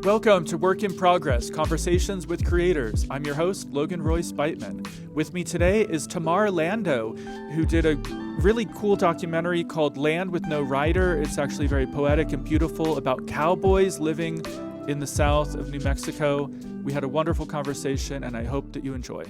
Welcome to Work in Progress, Conversations with Creators. I'm your host, Logan Royce Beitman. With me today is Tamar Lando, who did a really cool documentary called Land with No Rider. It's actually very poetic and beautiful about cowboys living in the south of New Mexico. We had a wonderful conversation, and I hope that you enjoy.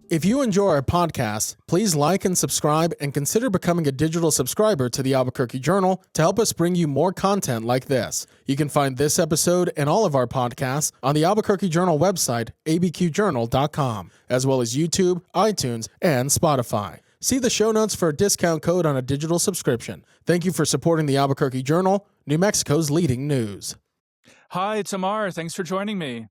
If you enjoy our podcast, please like and subscribe and consider becoming a digital subscriber to the Albuquerque Journal to help us bring you more content like this. You can find this episode and all of our podcasts on the Albuquerque Journal website, abqjournal.com, as well as YouTube, iTunes, and Spotify. See the show notes for a discount code on a digital subscription. Thank you for supporting the Albuquerque Journal, New Mexico's leading news. Hi, Tamar. Thanks for joining me.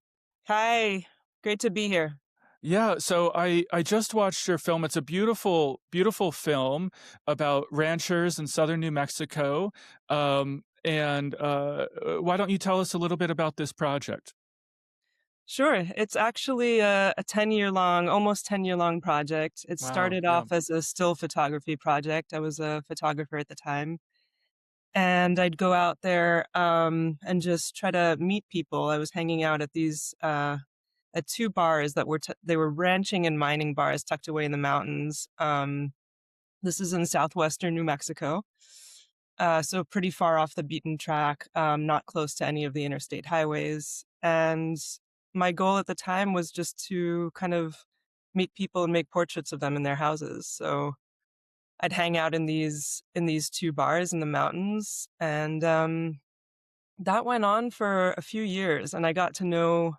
Hi. Great to be here. Yeah, so I just watched your film. It's a beautiful, beautiful film about ranchers in southern New Mexico. Why don't you tell us a little bit about this project? Sure. It's actually a 10-year-long, almost 10-year-long project. It Wow, started yeah. off as a still photography project. I was a photographer at the time. And I'd go out there and just try to meet people. I was hanging out at these at two bars that they were ranching and mining bars tucked away in the mountains. This is in southwestern New Mexico, so pretty far off the beaten track, not close to any of the interstate highways. And my goal at the time was just to kind of meet people and make portraits of them in their houses. So I'd hang out in these two bars in the mountains, and that went on for a few years, and I got to know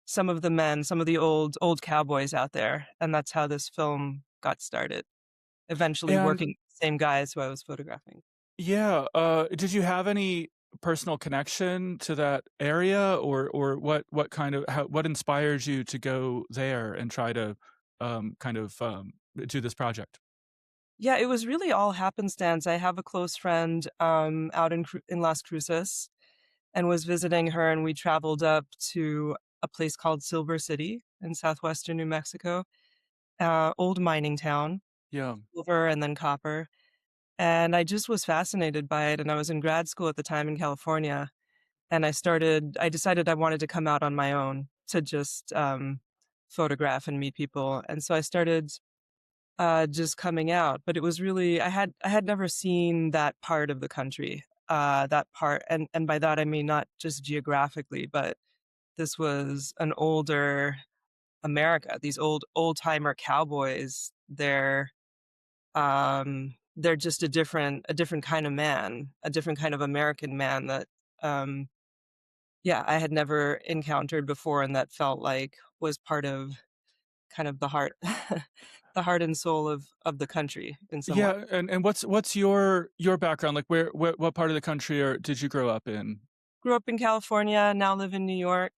some of the men, some of the old cowboys out there. And that's how this film got started, eventually working with the same guys who I was photographing. Yeah. Did you have any personal connection to that area, or what inspires you to go there and try to do this project? Yeah, it was really all happenstance. I have a close friend out in Las Cruces, and was visiting her, and we traveled up to a place called Silver City in southwestern New Mexico, old mining town. Yeah. Silver and then copper. And I just was fascinated by it. And I was in grad school at the time in California. And I decided I wanted to come out on my own to just photograph and meet people. And so I started just coming out. But it was really, I had never seen that part of the country, that part. And by that, I mean, not just geographically, but this was an older America. These old-timer cowboys, they're just a different kind of man, a different kind of American man that I had never encountered before, and that felt like was part of kind of the heart the heart and soul of the country in some way. Yeah, and what's your background? Like what part of the country did you grow up in? Grew up in California, now live in New York,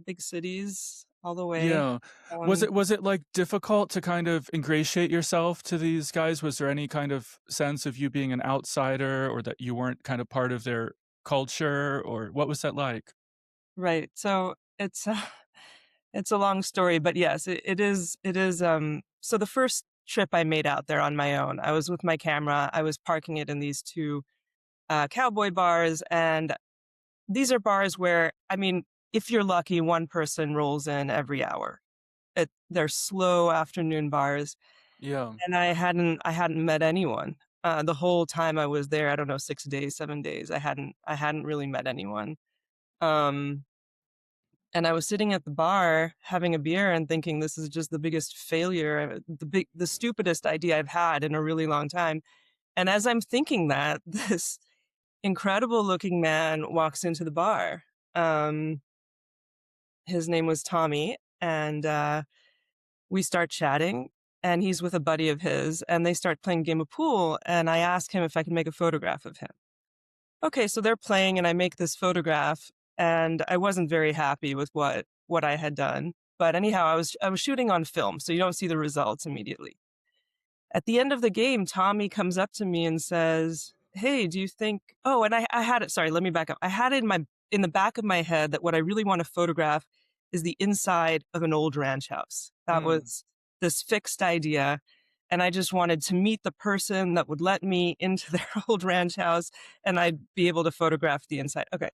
big cities all the way. Yeah. Was it like difficult to kind of ingratiate yourself to these guys? Was there any kind of sense of you being an outsider, or that you weren't kind of part of their culture, or what was that like? Right. So it's a long story, but yes, it is. So the first trip I made out there on my own, I was with my camera. I was parking it in these two cowboy bars, and these are bars where, I mean, if you're lucky, one person rolls in every hour. They're slow afternoon bars. Yeah. And I hadn't met anyone the whole time I was there. I don't know, 6 days, 7 days. I hadn't really met anyone. And I was sitting at the bar having a beer and thinking, this is just the biggest failure, the stupidest idea I've had in a really long time. And as I'm thinking that, this incredible looking man walks into the bar. His name was Tommy, and we start chatting, and he's with a buddy of his, and they start playing a game of pool, and I ask him if I can make a photograph of him. Okay, so they're playing, and I make this photograph, and I wasn't very happy with what I had done. But anyhow, I was shooting on film, so you don't see the results immediately. At the end of the game, Tommy comes up to me and says, "Hey, do you think?" Oh, and I had it. Sorry, let me back up. I had it in the back of my head that what I really want to photograph is the inside of an old ranch house. That was this fixed idea. And I just wanted to meet the person that would let me into their old ranch house, and I'd be able to photograph the inside. Okay.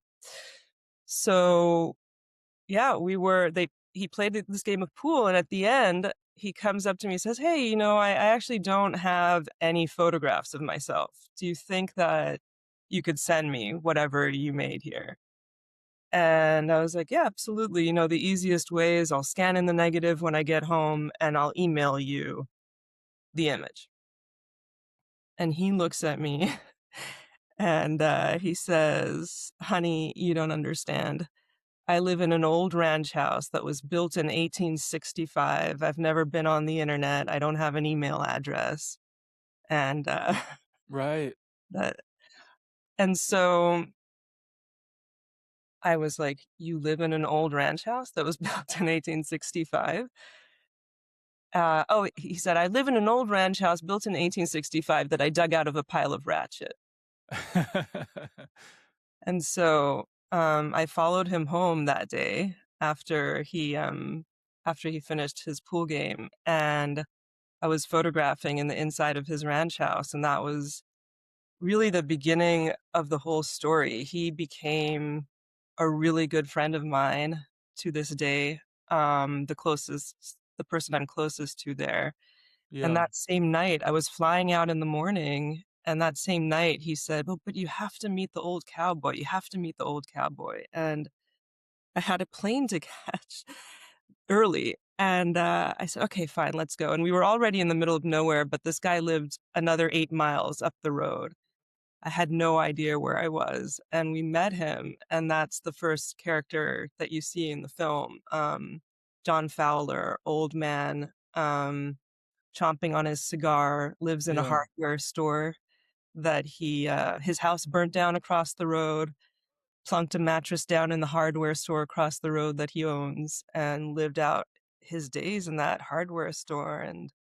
So yeah, he played this game of pool, and at the end, he comes up to me and says, "Hey, I actually don't have any photographs of myself. Do you think that you could send me whatever you made here?" And I was like, "Yeah, absolutely. The easiest way is I'll scan in the negative when I get home and I'll email you the image." And he looks at me and he says, "Honey, you don't understand. I live in an old ranch house that was built in 1865. I've never been on the internet. I don't have an email address." And Right. that, and so I was like, "You live in an old ranch house that was built in 1865?" Oh, he said, "I live in an old ranch house built in 1865 that I dug out of a pile of ratchet." And so I followed him home that day after he finished his pool game, and I was photographing in the inside of his ranch house, and that was really the beginning of the whole story. He became a really good friend of mine to this day, the person I'm closest to there. And Yeah. that same night, I was flying out in the morning, and that same night he said, "Well, but you have to meet the old cowboy. You have to meet the old cowboy." And I had a plane to catch early, and I said, "Okay, fine, let's go." And we were already in the middle of nowhere, but this guy lived another 8 miles up the road. I had no idea where I was, and we met him, and that's the first character that you see in the film. John Fowler, old man, chomping on his cigar, lives in a Yeah. hardware store that his house burnt down across the road, plunked a mattress down in the hardware store across the road that he owns, and lived out his days in that hardware store. And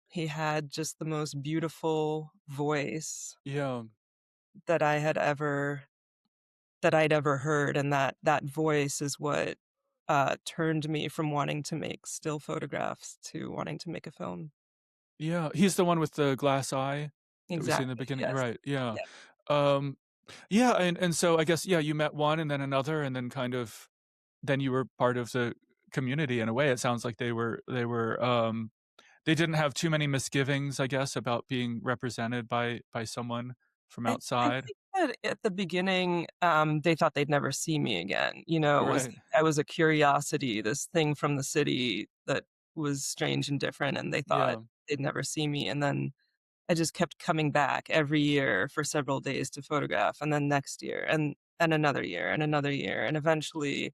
he had just the most beautiful voice Yeah. that I had ever that I'd ever heard, and that voice is what turned me from wanting to make still photographs to wanting to make a film. Yeah. He's the one with the glass eye that we see in the Exactly. beginning. Yes. Right. Yeah. Yeah. Um, yeah. And so I guess, yeah, you met one and then another, and then kind of, then you were part of the community in a way. It sounds like they didn't have too many misgivings, I guess, about being represented by someone from I outside. think that at the beginning, they thought they'd never see me again. Right. I was a curiosity, this thing from the city that was strange and different, and they thought Yeah. they'd never see me. And then I just kept coming back every year for several days to photograph, and then next year, and another year, and another year, and eventually,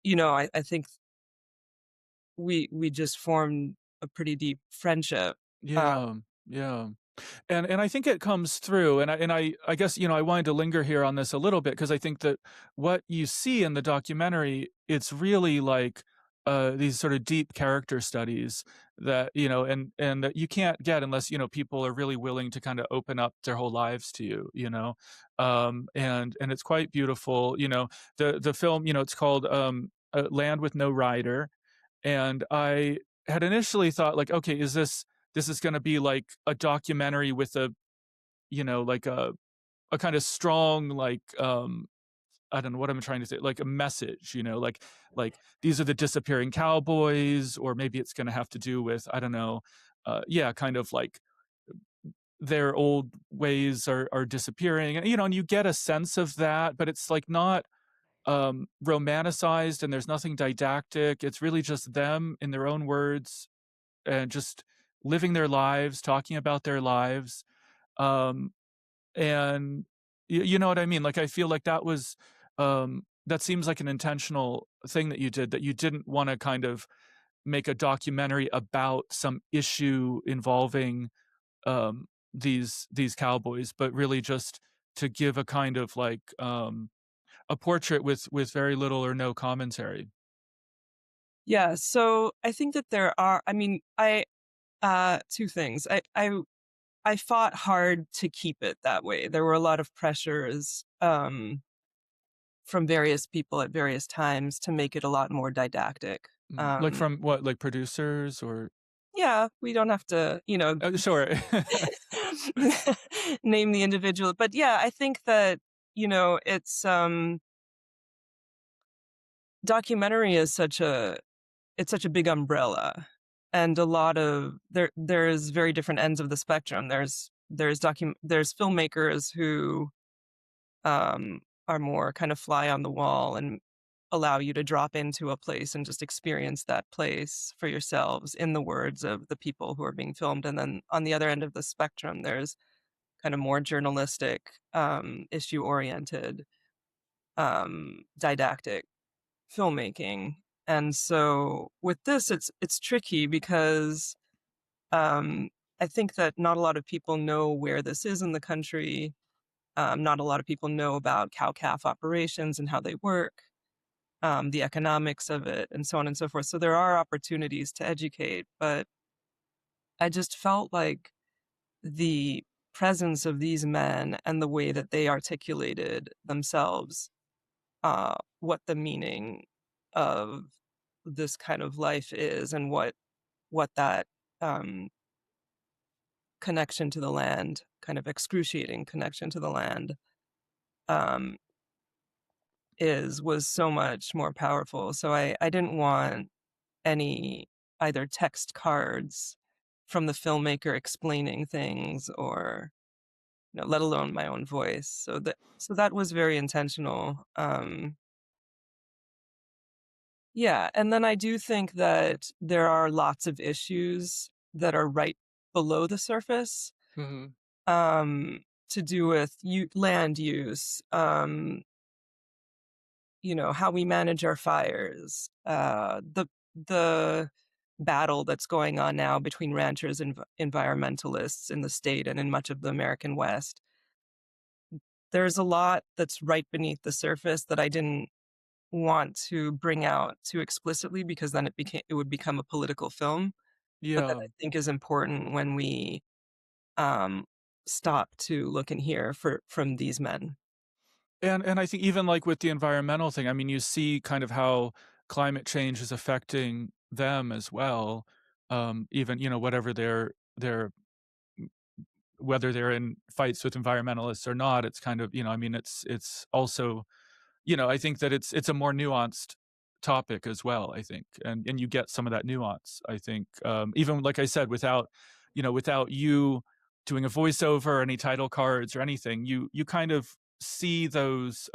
I think we just formed a pretty deep friendship. Uh, Yeah. Yeah. And I think it comes through, and I guess, I wanted to linger here on this a little bit because I think that what you see in the documentary, it's really like, these sort of deep character studies that, and that you can't get unless, people are really willing to kinda open up their whole lives to you, you know? And it's quite beautiful, the film, it's called, Land with No Rider, and I had initially thought like, okay, this is gonna be like a documentary with like a kind of strong, like, I don't know what I'm trying to say, like a message, like these are the disappearing cowboys, or maybe it's gonna have to do with, I don't know, yeah, kind of like their old ways are disappearing, and you get a sense of that, but it's like not romanticized, and there's nothing didactic. It's really just them in their own words and just living their lives, talking about their lives. Um, and you know what I mean? Like, I feel like that seems like an intentional thing that you did, that you didn't want to kind of make a documentary about some issue involving these cowboys, but really just to give a kind of like a portrait with very little or no commentary. yeah, so I think that I mean, two things. I fought hard to keep it that way. There were a lot of pressures from various people at various times to make it a lot more didactic. Like Um, from what, like producers or? yeah, we don't have to, Sure. name the individual, but yeah, I think that it's documentary is such a big umbrella, and a lot of there's very different ends of the spectrum. There's filmmakers who are more kind of fly on the wall and allow you to drop into a place and just experience that place for yourselves in the words of the people who are being filmed. And then on the other end of the spectrum, there's kind of more journalistic, issue oriented, didactic filmmaking. And so with this, it's tricky because I think that not a lot of people know where this is in the country. Not a lot of people know about cow-calf operations and how they work, the economics of it, and so on and so forth. So there are opportunities to educate, but I just felt like the presence of these men and the way that they articulated themselves, what the meaning of this kind of life is, and what that, connection to the land, kind of excruciating connection to the land, um, was so much more powerful. So I didn't want any either text cards from the filmmaker explaining things, or let alone my own voice. So that was very intentional. Yeah, and then I do think that there are lots of issues that are right below the surface, Mm-hmm. to do with land use, how we manage our fires, the battle that's going on now between ranchers and environmentalists in the state and in much of the American West. There's a lot that's right beneath the surface that I didn't want to bring out too explicitly, because then it would become a political film, but that Yeah. I think is important when we, um, stop to look and hear from these men. And I think even like with the environmental thing, I mean, you see kind of how climate change is affecting them as well. Even, whatever their whether they're in fights with environmentalists or not, it's kind of, I mean, it's also, I think that it's a more nuanced topic as well, I think. And you get some of that nuance, I think. Even like I said, without you doing a voiceover or any title cards or anything, you kind of see those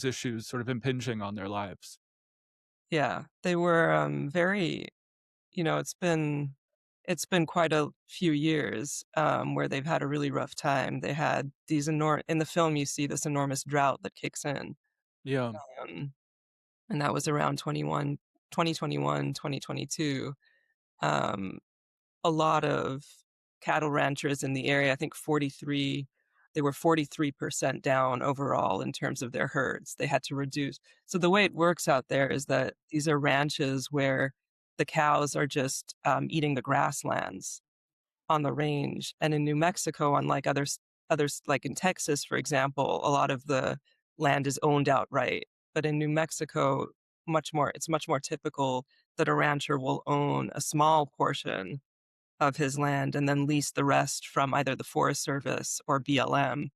issues sort of impinging on their lives. Yeah, they were, very, it's been quite a few years, where they've had a really rough time. They had these in the film, you see this enormous drought that kicks in, Yeah. um, and that was around 2021, 2022. Um, a lot of cattle ranchers in the area, I think they were 43% down overall in terms of their herds. They had to reduce. So the way it works out there is that these are ranches where the cows are just, eating the grasslands on the range. And in New Mexico, unlike others, like in Texas, for example, a lot of the land is owned outright. But in New Mexico, it's much more typical that a rancher will own a small portion of his land and then lease the rest from either the Forest Service or BLM.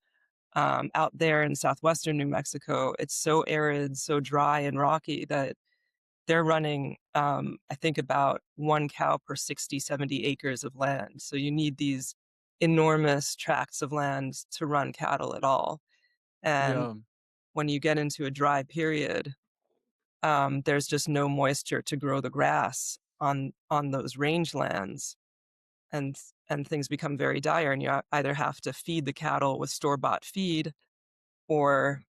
Out there in southwestern New Mexico, it's so arid, so dry and rocky that they're running, I think, about one cow per 60, 70 acres of land. So you need these enormous tracts of land to run cattle at all. And Yeah. when you get into a dry period, there's just no moisture to grow the grass on those rangelands, and and things become very dire, and you either have to feed the cattle with store-bought feed, or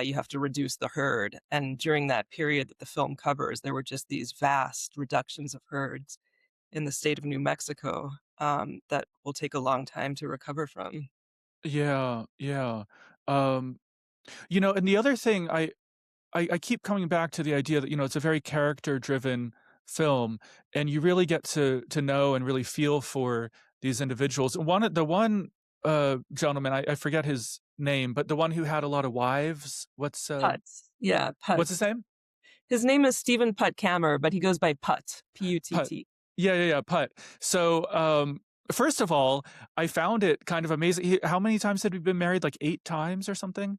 you have to reduce the herd. And during that period that the film covers, there were just these vast reductions of herds in the state of New Mexico, that will take a long time to recover from. Yeah. Yeah. Um, and the other thing I keep coming back to the idea that, it's a very character driven film, and you really get to know and really feel for these individuals. The one gentleman, I forget his name, but the one who had a lot of wives, Putt. Yeah, Putt. what's his name? His name is Stephen Putt Kammer, but he goes by Putt, Putt. Putt. Yeah, Putt. So, first of all, I found it kind of amazing. How many times had we been married? Like 8 times or something?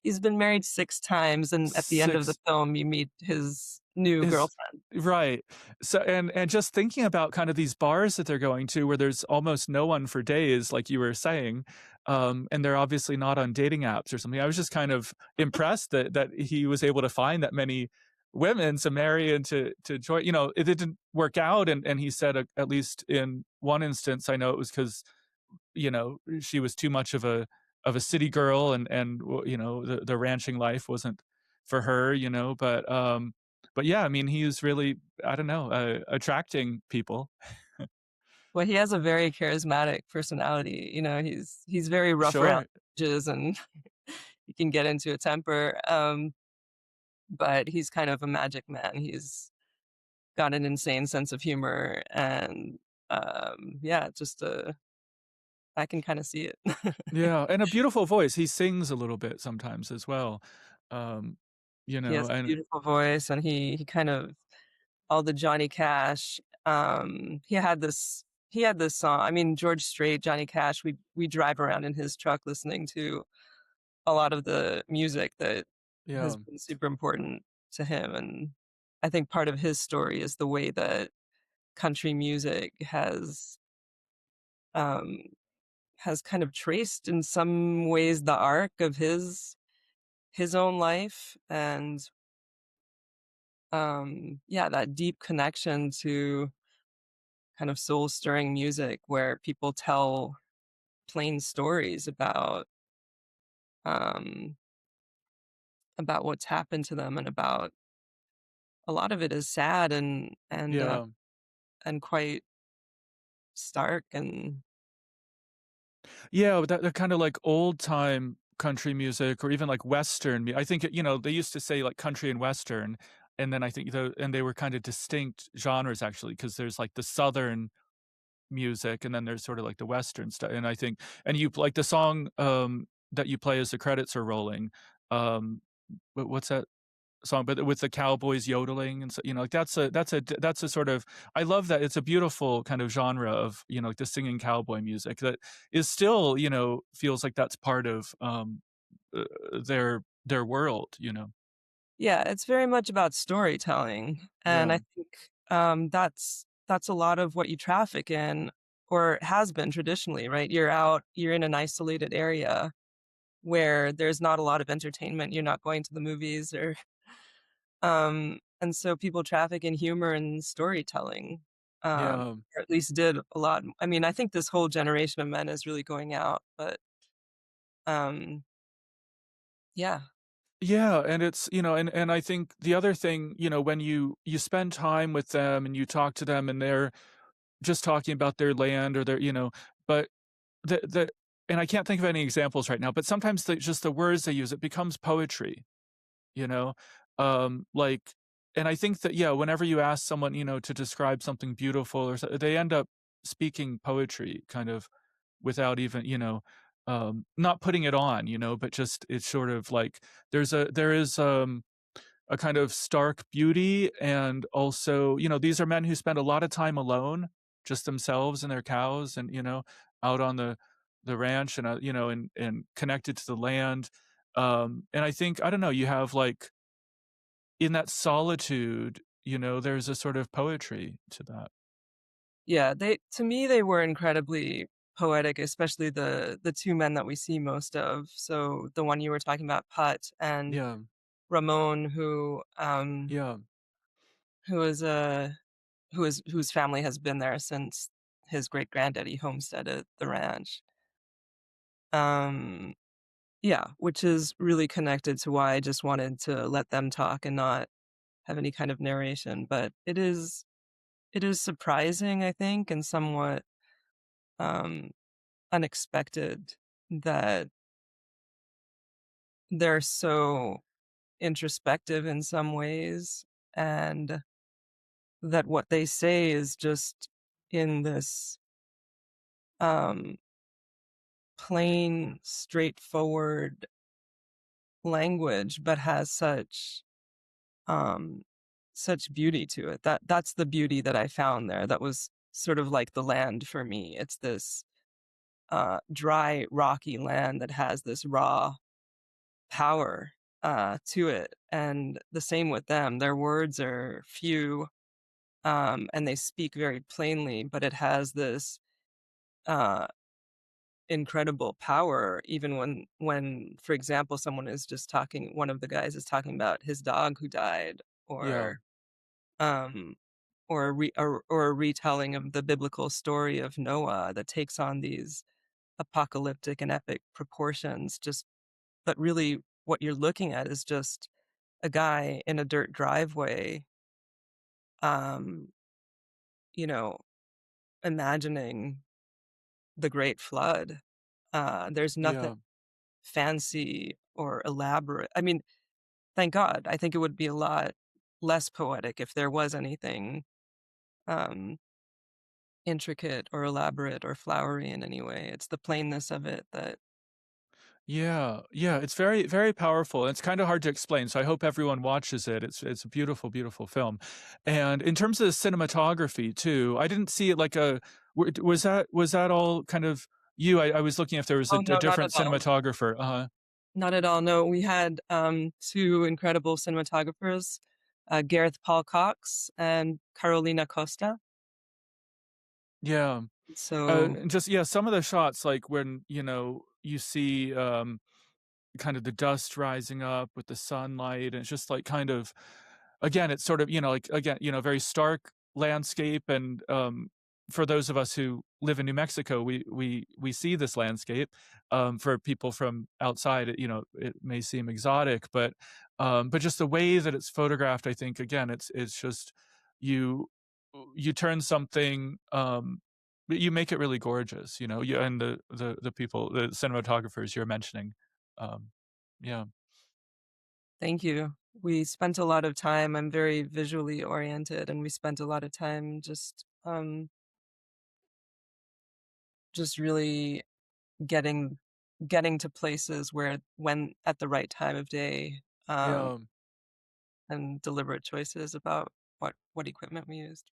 He's been married 6 times, and at the end of the Six film, you meet his new is girlfriend. right. So and just thinking about kind of these bars that they're going to where there's almost no one for days, like you were saying, and they're obviously not on dating apps or something. I was just kind of impressed that he was able to find that many women to marry and to join. You know, it didn't work out, and he said at least in one instance, I know it was because you know she was too much of a city girl, and you know the ranching life wasn't for her. You know, but yeah, I mean, he's really, I don't know, attracting people. Well, he has a very charismatic personality, you know, he's very rough around Sure. the edges and he can get into a temper, but he's kind of a magic man. He's got an insane sense of humor and, yeah, just, I can kinda see it. Yeah, and a beautiful voice. He sings a little bit sometimes as well. Um, you He know, has a and beautiful voice and he kind of all the Johnny Cash, he had this song. I mean, George Strait, Johnny Cash, we drive around in his truck listening to a lot of the music that has yeah, been super important to him, and I think part of his story is the way that country music um, has kind of traced in some ways the arc of his own life and, yeah, that deep connection to kind of soul-stirring music where people tell plain stories um, about what's happened to them and about a lot of it is sad yeah. and quite stark and Yeah, but that kind of like old time country music or even like Western. I think, you know, they used to say like country and Western. And then I think, and they were kind of distinct genres actually, because there's like the Southern music and then there's sort of like the Western stuff. And I think, and you like the song that you play as the credits are rolling. What's that song? But with the cowboys yodeling and so, you know, like that's a sort of, I love that. It's a beautiful kind of genre of, you know, like the singing cowboy music that is still, you know, feels like that's part of uh, their world, you know. yeah, it's very much about storytelling, and Yeah. I think, that's a lot of what you traffic in or has been traditionally, right? You're in an isolated area where there's not a lot of entertainment, you're not going to the movies or and so people traffic in humor and storytelling, Yeah. or at least did a lot. I mean, I think this whole generation of men is really going out, but, um, yeah. Yeah, and it's, you know, and I think the other thing, you know, when you spend time with them and you talk to them and they're just talking about their land or their, you know, but the and I can't think of any examples right now, but sometimes just the words they use, it becomes poetry, you know? Like, and I think that, yeah, whenever you ask someone, you know, to describe something beautiful or they end up speaking poetry kind of without even, you know, not putting it on, you know, but just it's sort of like there is a kind of stark beauty and also, you know, these are men who spend a lot of time alone, just themselves and their cows and, you know, out on the ranch and, you know, and connected to the land. And I think, I don't know, you have like in that solitude, you know, there's a sort of poetry to that. Yeah, they to me, they were incredibly poetic, especially the 2 men that we see most of. So, the one you were talking about, Putt, and Yeah. Ramon, Yeah. who is a whose family has been there since his great-granddaddy homesteaded the ranch. Um, yeah, which is really connected to why I just wanted to let them talk and not have any kind of narration, but it is surprising, I think, and somewhat, um unexpected that they're so introspective in some ways and that what they say is just in this um plain straightforward language but has um such beauty to it. That's the beauty that I found there. That was sort of like the land for me. It's this dry rocky land that has this raw power to it. And the same with them. Their words are few, and they speak very plainly, but it has this uh, incredible power, even when, for example, someone is just talking, one of the guys is talking about his dog who died, Yeah. um, or a retelling of the biblical story of Noah that takes on these apocalyptic and epic proportions. Just but really, what you're looking at is just a guy in a dirt driveway, um, you know, imagining the Great Flood. There's nothing Yeah. fancy or elaborate. I mean, thank God. I think it would be a lot less poetic if there was anything um, intricate or elaborate or flowery in any way. It's the plainness of it that Yeah, yeah, it's very, very powerful. It's kind of hard to explain, so I hope everyone watches it. It's a beautiful, beautiful film. And in terms of the cinematography too, I didn't see it like a was that all kind of you? I was looking if there was oh, a no, not different at all. cinematographer. Uh-huh. Not at all. No, we had two incredible cinematographers, Gareth Paul Cox and Carolina Costa. Yeah. So And just yeah, some of the shots like when, you see kind of the dust rising up with the sunlight, and it's just like kind of again, it's sort of, like again, very stark landscape. And for those of us who live in New Mexico, we see this landscape. For people from outside, it may seem exotic, but just the way that it's photographed, I think again, it's just you you turn something you make it really gorgeous, you and the people, the cinematographers you're mentioning. Um, yeah. thank you. We spent a lot of time. I'm very visually oriented, and we spent a lot of time just really getting getting to places where when at the right time of day, um, Yeah. and deliberate choices about what equipment we used.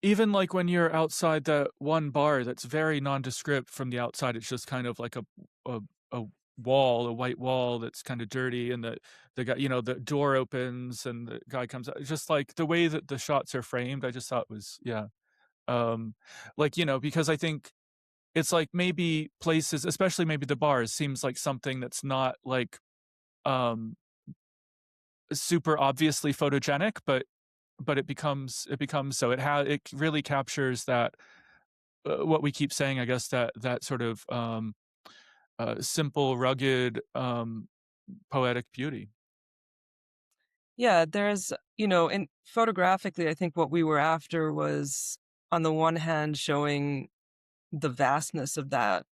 Even, like, when you're outside that one bar that's very nondescript from the outside, it's just kind of like a a wall, a white wall that's kinda dirty, and the guy, the door opens and the guy comes out. It's just, like, the way that the shots are framed, I just thought was yeah. Um, like, because I think it's, like, maybe places, especially maybe the bars, seems like something that's not, like, um, super obviously photogenic, but it becomes so it really captures that, what we keep saying, I guess, that sort of, simple, rugged, poetic beauty. Yeah, there's, and photographically, I think what we were after was, on the one hand, showing the vastness of that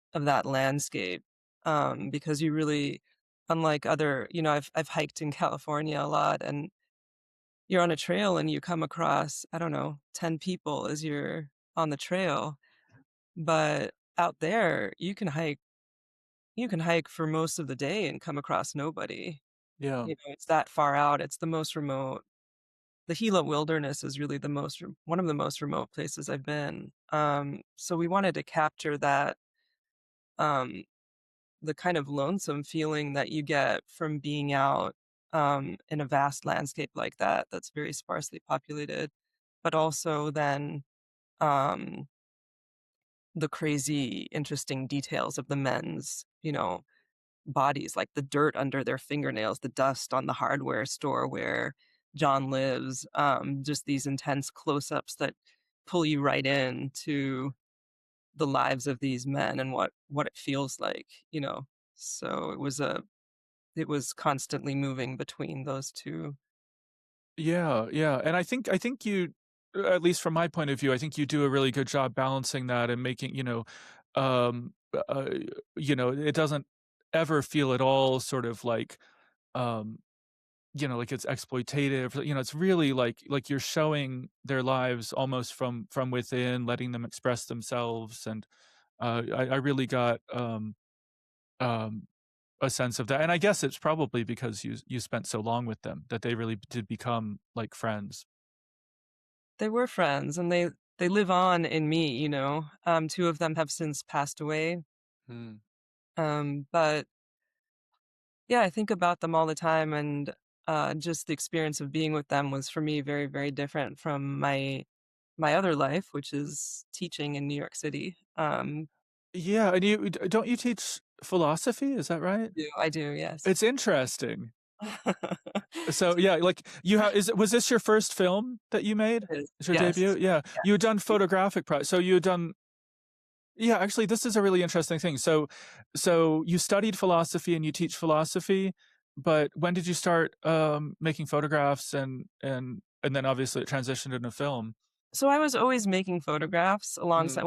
landscape, because you really, unlike other, I've hiked in California a lot, and you're on a trail and you come across, I don't know, 10 people as you're on the trail, but out there, you can hike for most of the day and come across nobody. Yeah. It's that far out. It's the most remote. The Gila Wilderness is really one of the most remote places I've been. So we wanted to capture that, um, the kind of lonesome feeling that you get from being out, in a vast landscape like that that's very sparsely populated, but also then, um, the crazy, interesting details of the men's, bodies, like the dirt under their fingernails, the dust on the hardware store where John lives, just these intense close-ups that pull you right in to the lives of these men and what it feels like, you know? So it was constantly moving between those 2. Yeah, yeah, and I think you, at least from my point of view, I think you do a really good job balancing that and making, um, uh, it doesn't ever feel at all sort of like, um like it's exploitative. It's really like you're showing their lives almost from within, letting them express themselves. And I really got um, a sense of that. And I guess it's probably because you spent so long with them that they really did become like friends. They were friends, and they live on in me, 2 of them have since passed away, Mm. but Yeah, I think about them all the time, and just the experience of being with them was for me very, very different from my other life, which is teaching in New York City. Yeah, and don't you teach philosophy? Is that right? I do, yes. It's interesting. So yeah, like you have was this your first film that you made? It is. Is your Yes. debut? Yeah. Yeah. You had done photographic so you had done yeah, actually this is a really interesting thing. So you studied philosophy and you teach philosophy, but when did you start making photographs and then obviously it transitioned into film? So I was always making photographs alongside Mm,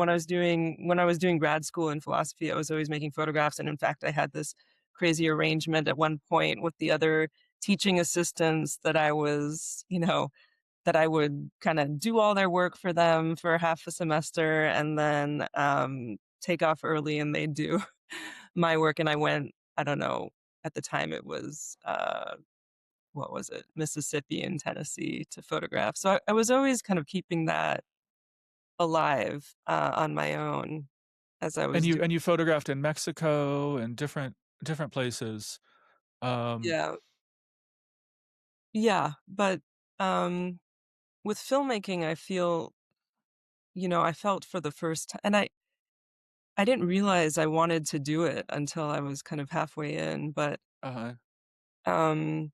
when I was doing grad school in philosophy, I was always making photographs, and in fact, I had this crazy arrangement at one point with the other teaching assistants that that I would kind of do all their work for them for half a semester and then take off early and they'd do my work. And I went, I don't know, at the time it was, what was it, Mississippi and Tennessee to photograph. So I was always kind of keeping that alive on my own as I and was you doing. and you photographed in Mexico and different places. Um, Yeah. Yeah. But um, with filmmaking, I feel, I felt for the first time, and I didn't realize I wanted to do it until I was kind of halfway in, but, uh-huh. um,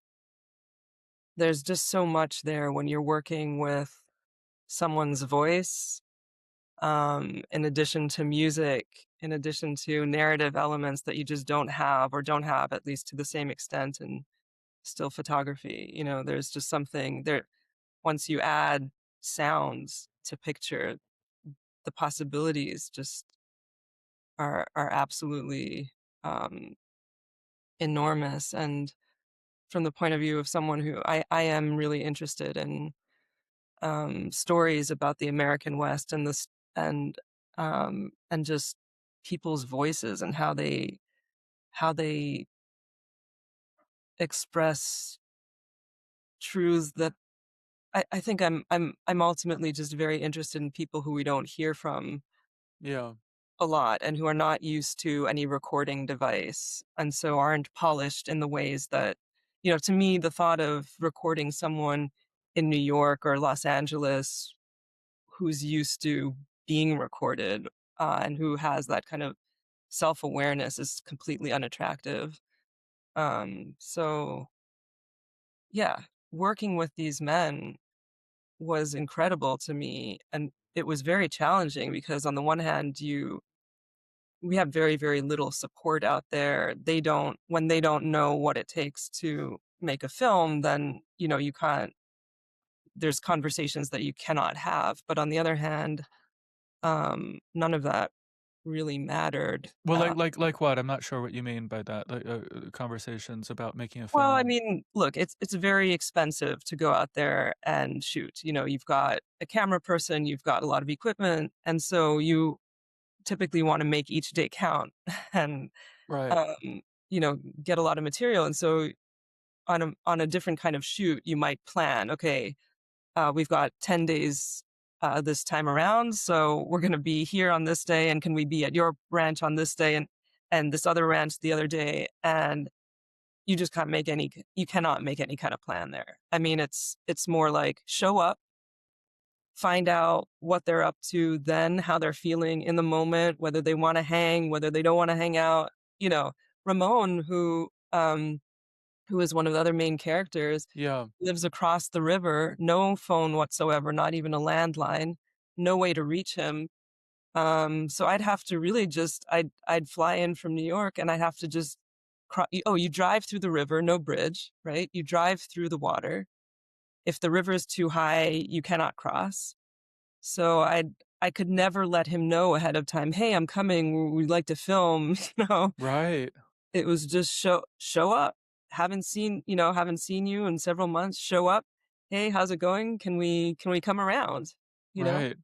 there's just so much there when you're working with someone's voice, in addition to music, in addition to narrative elements that you just don't have or don't have at least to the same extent in still photography. There's just something there once you add sounds to picture, the possibilities just are absolutely, um, enormous, and from the point of view of someone who I am really interested in stories about the American West and this and just people's voices and how they express truths that I think I'm ultimately just very interested in people who we don't hear from Yeah. a lot and who are not used to any recording device and so aren't polished in the ways that, to me, the thought of recording someone in New York or Los Angeles who's used to being recorded and who has that kind of self awareness is completely unattractive. So, yeah, working with these men was incredible to me. And it was very challenging because, on the one hand, we have very, very little support out there. When they don't know what it takes to make a film, then, you can't, there's conversations that you cannot have. But on the other hand, none of that really mattered. Well, like what? I'm not sure what you mean by that. Like conversations about making a Well, I film. mean, look, it's very expensive to go out there and shoot. You've got a camera person, you've got a lot of equipment, and so you typically want to make each day count and Right. um, get a lot of material. And so on a different kind of shoot, you might plan, okay, we've got 10 days this time around, so we're going to be here on this day, and can we be at your ranch on this day and this other ranch the other day? And you cannot make any kind of plan there. I mean, it's more like show up, find out what they're up to, then how they're feeling in the moment, whether they want to hang, whether they don't want to hang out. You know, Ramon, who is one of the other main characters, Yeah. lives across the river, no phone whatsoever, not even a landline, no way to reach him. So I'd have to really just I'd fly in from New York and I'd have to just you drive through the river, no bridge, right? You drive through the water. If the river is too high, you cannot cross. So I could never let him know ahead of time, "Hey, I'm coming. We'd like to film," you know. Right. It was just show up. Haven't seen you in several months. Show up. "Hey, how's it going? Can we come around?" You know? Right.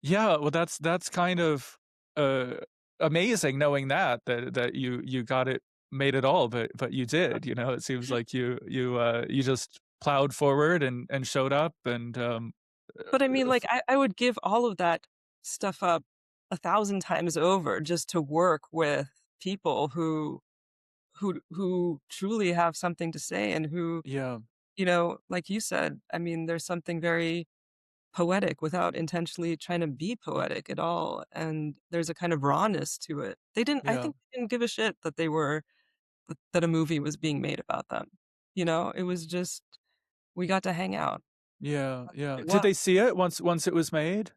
Yeah, well that's kind of uh amazing knowing that you got it made it all, but you did, you know. It seems like you just plowed forward and showed up and But I mean, f- like, I would give all of that stuff up 1,000 times over just to work with people who truly have something to say and who, Yeah. like you said, I mean, there's something very poetic without intentionally trying to be poetic at all. And there's a kind of rawness to it. I Yeah. think they didn't give a shit that that a movie was being made about them. It was just, we got to hang out. Yeah. Yeah. It Did was. they see it once it was made?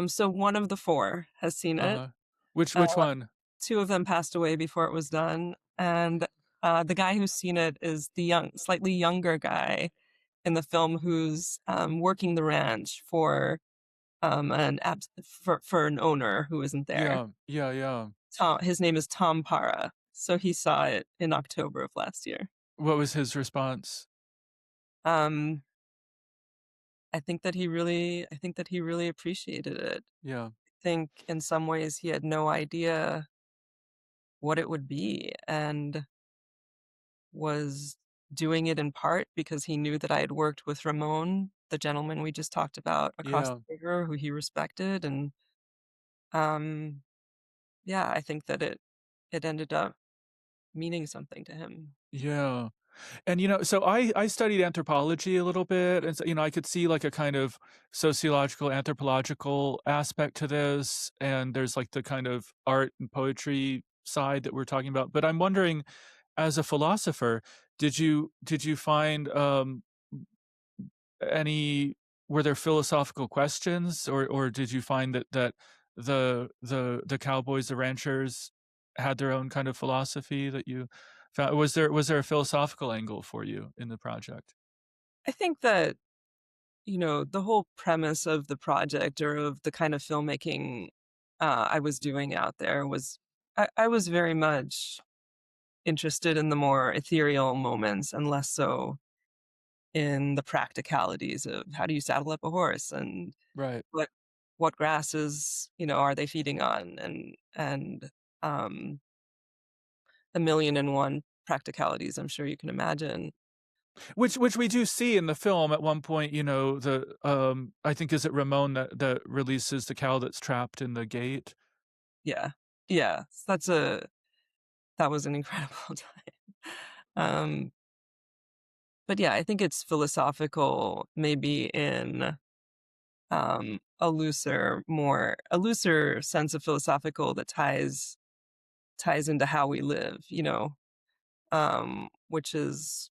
So one of the four has seen it. Uh-huh. Which Uh, which one? Two of them passed away before it was done. And the guy who's seen it is the slightly younger guy in the film who's working the ranch for for an owner who isn't there. Yeah. Yeah. Yeah. His name is Tom Para. So he saw it in October of last year. What was his response? Um, I think that he really appreciated it. Yeah. I think in some ways he had no idea what it would be and was doing it in part because he knew that I had worked with Ramon, the gentleman we just talked about across Yeah. the river, who he respected. And um, yeah, I think that it ended up meaning something to him. Yeah. And so I studied anthropology a little bit, and so I could see like a kind of sociological, anthropological aspect to this, and there's like the kind of art and poetry side that we're talking about. But I'm wondering, as a philosopher, did you find any were there philosophical questions, or did you find that the cowboys, the ranchers, had their own kind of philosophy that you found? Was there a philosophical angle for you in the project? I think that, the whole premise of the project or of the kind of filmmaking I was doing out there was I was very much interested in the more ethereal moments and less so in the practicalities of how do you saddle up a horse and Right. what grasses, are they feeding on, and um a million and one practicalities I'm sure you can imagine. Which we do see in the film at one point. The I think, is it Ramon that releases the cow that's trapped in the gate? Yeah. Yeah. That was an incredible time. But yeah, I think it's philosophical maybe in a looser sense of philosophical that ties into how we live, which is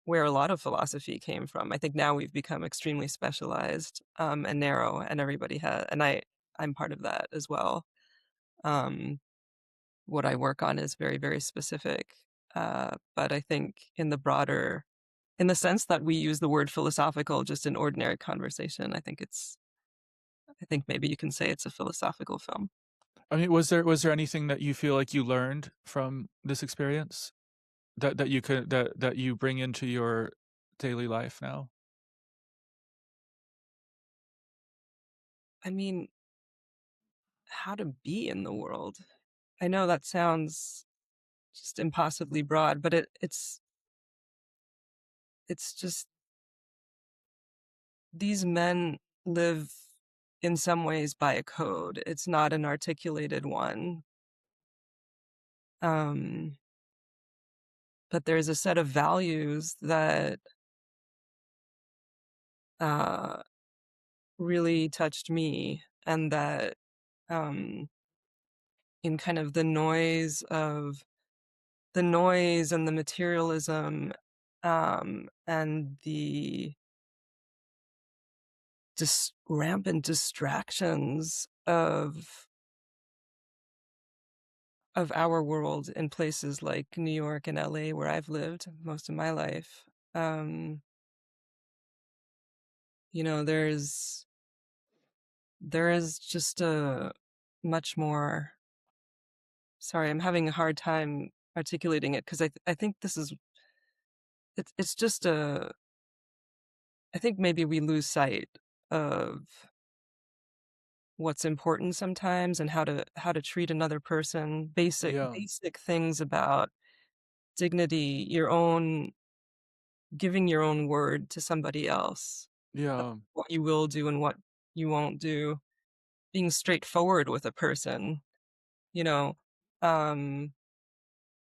where a lot of philosophy came from. I think now we've become extremely specialized and narrow, and I'm part of that as well. Um, what I work on is very, very specific. But I think in the sense that we use the word philosophical just in ordinary conversation, I think maybe you can say it's a philosophical film. I mean, was there anything that you feel like you learned from this experience that you bring into your daily life now? I mean, how to be in the world. I know that sounds just impossibly broad, but it's just these men live in some ways by a code. It's not an articulated one. Um, but there's a set of values that uh, really touched me, and that um, in kind of the noise and the materialism and the just rampant distractions of our world in places like New York and LA, where I've lived most of my life. Um, you know, there is just a much more. Sorry, I'm having a hard time articulating it because I think it's just a. I think maybe we lose sight of what's important sometimes and how to treat another person. Yeah. Basic things about dignity, your own giving your own word to somebody else, Yeah. what you will do and what you won't do, being straightforward with a person, you know. Um,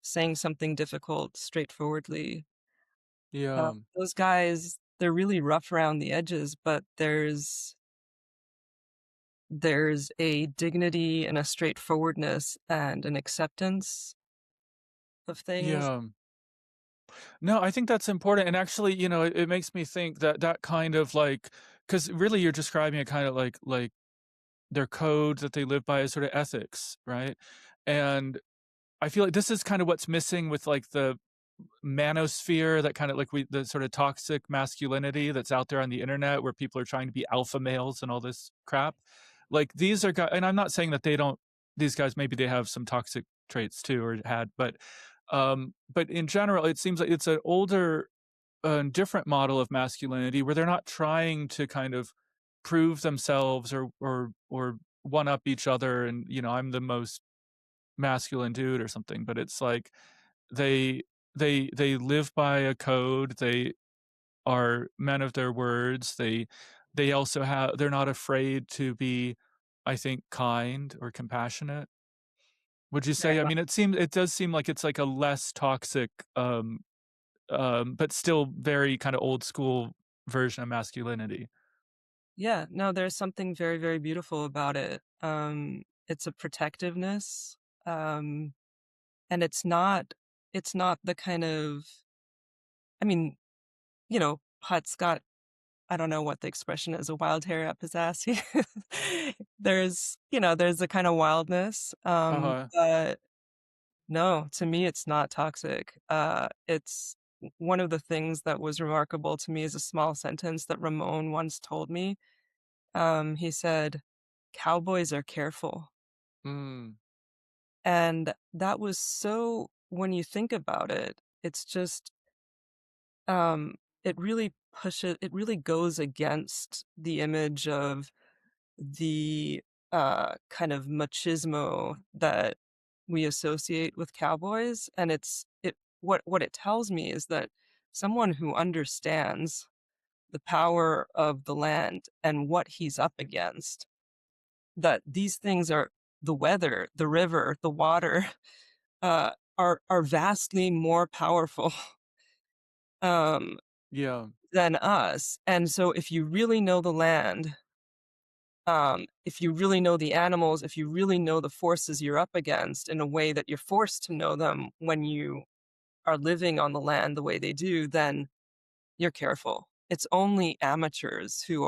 saying something difficult straightforwardly. Yeah. Those guys, they're really rough around the edges, but there's a dignity and a straightforwardness and an acceptance of things. Yeah. No, I think that's important. And actually, it makes me think that that kind of like, because really you're describing a kind of like their code that they live by is sort of ethics, right? And I feel like this is kind of what's missing with like the manosphere, that kind of like the sort of toxic masculinity that's out there on the internet where people are trying to be alpha males and all this crap. Like these are guys, and I'm not saying that these guys, maybe they have some toxic traits too, or had, but in general, it seems like it's an older, different model of masculinity where they're not trying to kind of prove themselves or one up each other. And, I'm the most masculine dude or something, but it's like they they live by a code. They are men of their words. They also they're not afraid to be, I think, kind or compassionate. Would you Very say? I mean, it does seem like it's like a less toxic, but still very kind of old school version of masculinity. Yeah, no, there's something very, very beautiful about it. It's a protectiveness, um, and it's not the kind of, I mean, Hutt's got, I don't know what the expression is, a wild hair up his ass. There's a kind of wildness, Uh-huh. but no, to me, it's not toxic. It's one of the things that was remarkable to me is a small sentence that Ramon once told me. He said, "Cowboys are careful." Mm, And that was so, when you think about it, it's just, um, it really goes against the image of the kind of machismo that we associate with cowboys. And what it tells me is that someone who understands the power of the land and what he's up against, that these things are the weather, the river, the water, are vastly more powerful um, yeah. than us. And so, if you really know the land, if you really know the animals, if you really know the forces you're up against in a way that you're forced to know them when you are living on the land the way they do, then you're careful. It's only amateurs who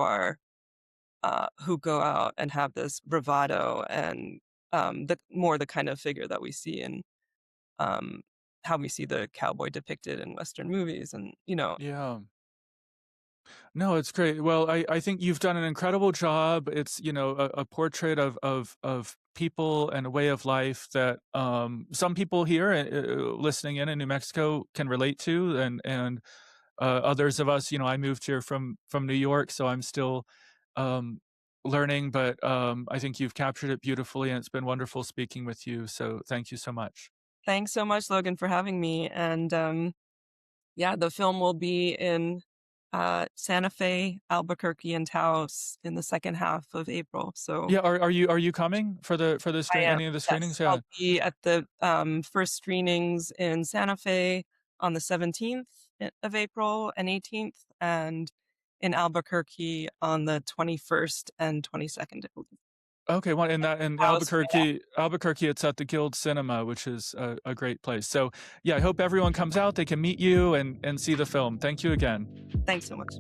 go out and have this bravado and the kind of figure that we see in um, how we see the cowboy depicted in Western movies. And, Yeah. No, it's great. Well, I think you've done an incredible job. It's, a portrait of people and a way of life that some people here listening in New Mexico can relate to, and others of us, I moved here from New York, so I'm still um, learning, but I think you've captured it beautifully, and it's been wonderful speaking with you. So thank you so much. thanks so much, Logan, for having me. And yeah, the film will be in Santa Fe, Albuquerque, and Taos in the second half of April. So Yeah, are you coming for the I am. any of the Yes, screenings? Yeah. I'll be at the first screenings in Santa Fe on the 17th of April and 18th, and in Albuquerque on the 21st and 22nd, I believe. Okay, well, in Taos right after. Albuquerque, it's at the Guild Cinema, which is a great place. So, yeah, I hope everyone comes out. They can meet you and see the film. Thank you again. Thanks so much.